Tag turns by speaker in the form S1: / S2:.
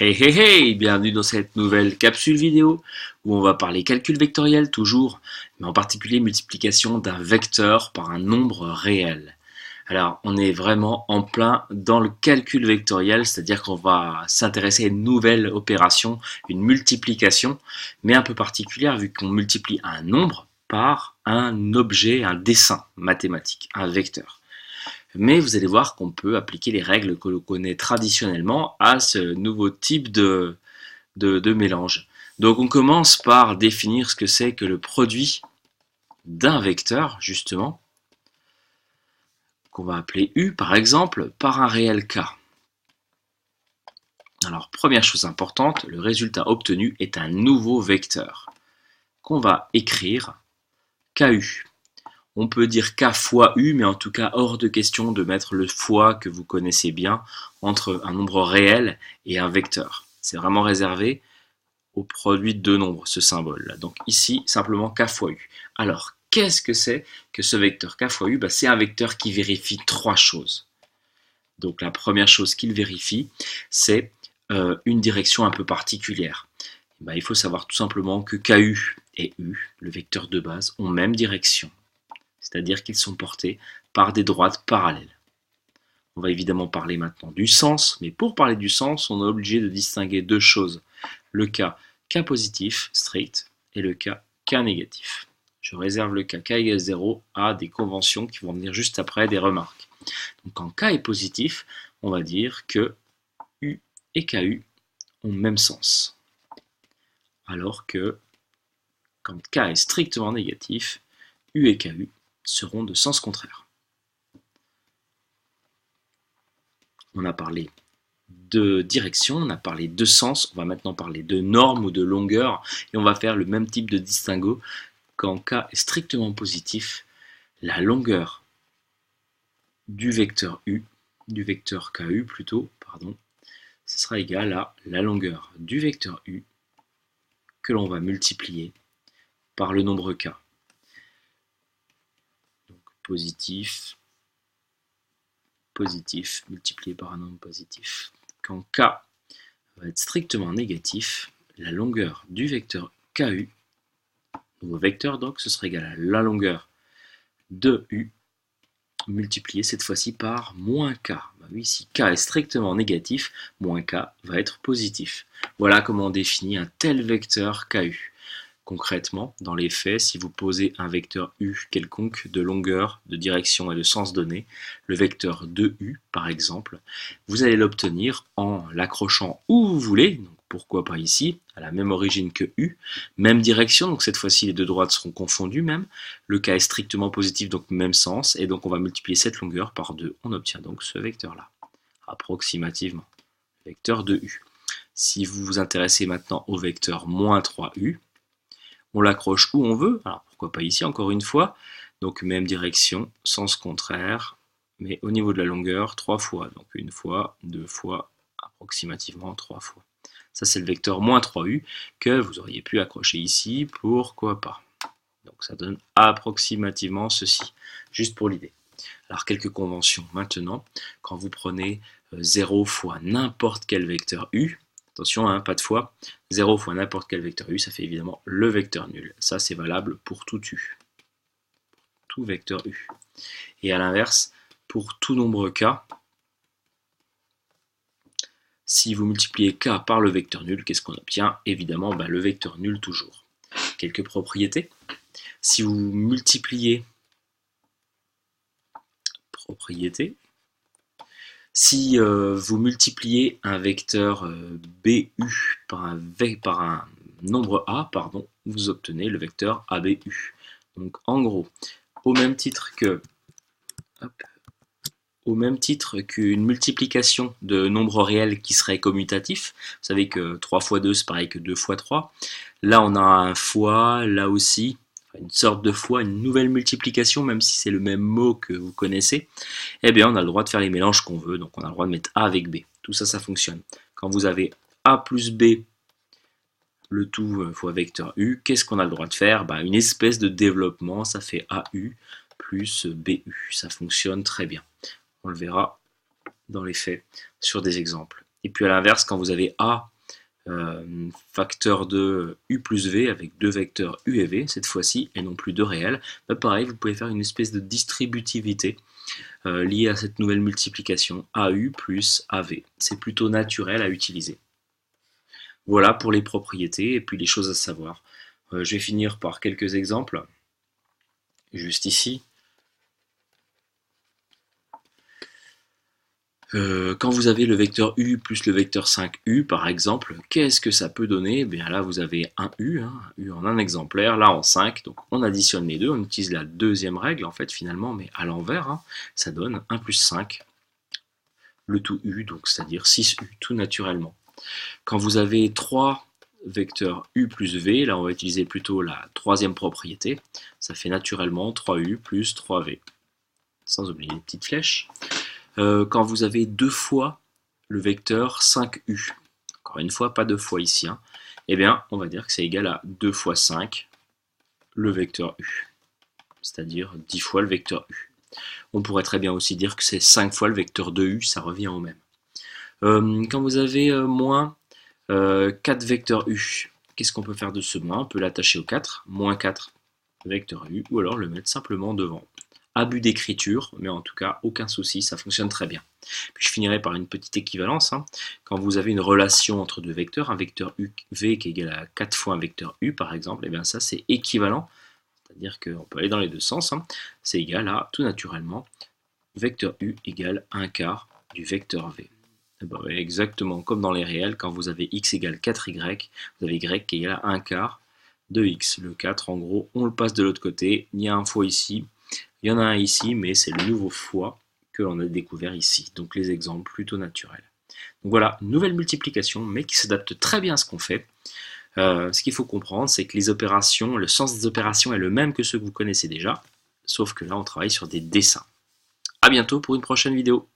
S1: Hey hey hey, bienvenue dans cette nouvelle capsule vidéo où on va parler calcul vectoriel toujours, mais en particulier multiplication d'un vecteur par un nombre réel. Alors on est vraiment en plein dans le calcul vectoriel, c'est-à-dire qu'on va s'intéresser à une nouvelle opération, une multiplication, mais un peu particulière vu qu'on multiplie un nombre par un objet, un dessin mathématique, un vecteur. Mais vous allez voir qu'on peut appliquer les règles que l'on connaît traditionnellement à ce nouveau type de mélange. Donc on commence par définir ce que c'est que le produit d'un vecteur, justement, qu'on va appeler U par exemple, par un réel K. Alors première chose importante, le résultat obtenu est un nouveau vecteur qu'on va écrire KU. On peut dire K fois U, mais en tout cas hors de question de mettre le fois que vous connaissez bien entre un nombre réel et un vecteur. C'est vraiment réservé au produit de deux nombres, ce symbole-là. Donc ici, simplement K fois U. Alors, qu'est-ce que c'est que ce vecteur K fois U? C'est un vecteur qui vérifie trois choses. Donc la première chose qu'il vérifie, c'est une direction un peu particulière. Il faut savoir tout simplement que KU et U, le vecteur de base, ont même direction. C'est-à-dire qu'ils sont portés par des droites parallèles. On va évidemment parler maintenant du sens, mais pour parler du sens, on est obligé de distinguer deux choses. Le cas K positif, strict, et le cas K négatif. Je réserve le cas K égale 0 à des conventions qui vont venir juste après des remarques. Donc quand K est positif, on va dire que U et KU ont le même sens. Alors que quand K est strictement négatif, U et KU seront de sens contraire. On a parlé de direction, on a parlé de sens, on va maintenant parler de norme ou de longueur, et on va faire le même type de distinguo. Quand K est strictement positif, la longueur du vecteur U, du vecteur KU plutôt, pardon, ce sera égal à la longueur du vecteur U que l'on va multiplier par le nombre K. Donc positif, positif multiplié par un nombre positif. Quand K va être strictement négatif, la longueur du vecteur KU, nouveau vecteur donc, ce sera égal à la longueur de U multiplié cette fois-ci par moins K. Oui, si K est strictement négatif, moins K va être positif. Voilà comment on définit un tel vecteur KU. Concrètement, dans les faits, si vous posez un vecteur U quelconque de longueur, de direction et de sens donné, le vecteur 2U par exemple, vous allez l'obtenir en l'accrochant où vous voulez, donc pourquoi pas ici, à la même origine que U, même direction, donc cette fois-ci les deux droites seront confondues même, le K est strictement positif, donc même sens, et donc on va multiplier cette longueur par 2, on obtient donc ce vecteur-là, approximativement, vecteur 2U. Si vous vous intéressez maintenant au vecteur moins 3U, on l'accroche où on veut, alors pourquoi pas ici encore une fois, donc même direction, sens contraire, mais au niveau de la longueur, 3 fois, donc une fois, 2 fois, approximativement 3 fois. Ça c'est le vecteur moins 3U que vous auriez pu accrocher ici, pourquoi pas. Donc ça donne approximativement ceci, juste pour l'idée. Alors quelques conventions maintenant, quand vous prenez 0 fois n'importe quel vecteur U, attention, hein, pas de fois. 0 fois n'importe quel vecteur U, ça fait évidemment le vecteur nul. Ça, c'est valable pour tout U. Tout vecteur U. Et à l'inverse, pour tout nombre K, si vous multipliez K par le vecteur nul, qu'est-ce qu'on obtient? Évidemment, le vecteur nul toujours. Quelques propriétés. Si vous multipliez si vous multipliez un vecteur BU par un nombre A, pardon, vous obtenez le vecteur ABU. Donc en gros, au même titre qu'une multiplication de nombres réels qui serait commutatif, vous savez que 3 fois 2 c'est pareil que 2 fois 3, là on a un fois, là aussi, une sorte de fois, une nouvelle multiplication, même si c'est le même mot que vous connaissez, eh bien on a le droit de faire les mélanges qu'on veut, donc on a le droit de mettre A avec B. Tout ça, ça fonctionne. Quand vous avez A plus B, le tout fois vecteur U, qu'est-ce qu'on a le droit de faire? Une espèce de développement, ça fait AU, plus BU. Ça fonctionne très bien. On le verra dans les faits sur des exemples. Et puis à l'inverse, quand vous avez A facteur de U plus V avec deux vecteurs U et V cette fois-ci, et non plus deux réels, bah pareil, vous pouvez faire une espèce de distributivité liée à cette nouvelle multiplication AU plus AV. C'est plutôt naturel à utiliser. Voilà pour les propriétés et puis les choses à savoir. Je vais finir par quelques exemples. Juste ici. Quand vous avez le vecteur U plus le vecteur 5U par exemple, qu'est-ce que ça peut donner? Bien là vous avez un U en un exemplaire, là en 5, donc on additionne les deux, on utilise la deuxième règle en fait finalement, mais à l'envers, ça donne 1 plus 5, le tout U, donc c'est-à-dire 6U tout naturellement. Quand vous avez 3 vecteurs U plus V, là on va utiliser plutôt la troisième propriété, ça fait naturellement 3U plus 3V, sans oublier les petites flèches. Quand vous avez deux fois le vecteur 5U, encore une fois, pas deux fois ici, eh bien, on va dire que c'est égal à 2 fois 5, le vecteur U, c'est-à-dire 10 fois le vecteur U. On pourrait très bien aussi dire que c'est 5 fois le vecteur 2U, ça revient au même. Quand vous avez moins 4 vecteurs U, qu'est-ce qu'on peut faire de ce moins? On peut l'attacher au 4, moins 4 vecteur U, ou alors le mettre simplement devant. Abus d'écriture, mais en tout cas, aucun souci, ça fonctionne très bien. Puis je finirai par une petite équivalence. Quand vous avez une relation entre deux vecteurs, un vecteur UV qui est égal à 4 fois un vecteur U, par exemple, et bien ça c'est équivalent, c'est-à-dire qu'on peut aller dans les deux sens, c'est égal à, tout naturellement, vecteur U égale 1 quart du vecteur V. Et ben, exactement comme dans les réels, quand vous avez x égale 4y, vous avez y qui est égal à 1 quart de x. Le 4, en gros, on le passe de l'autre côté, il y a un fois ici, il y en a un ici, mais c'est le nouveau fois que l'on a découvert ici. Donc les exemples plutôt naturels. Donc voilà, nouvelle multiplication, mais qui s'adapte très bien à ce qu'on fait. Ce qu'il faut comprendre, c'est que les opérations, le sens des opérations est le même que ceux que vous connaissez déjà, sauf que là on travaille sur des dessins. A bientôt pour une prochaine vidéo.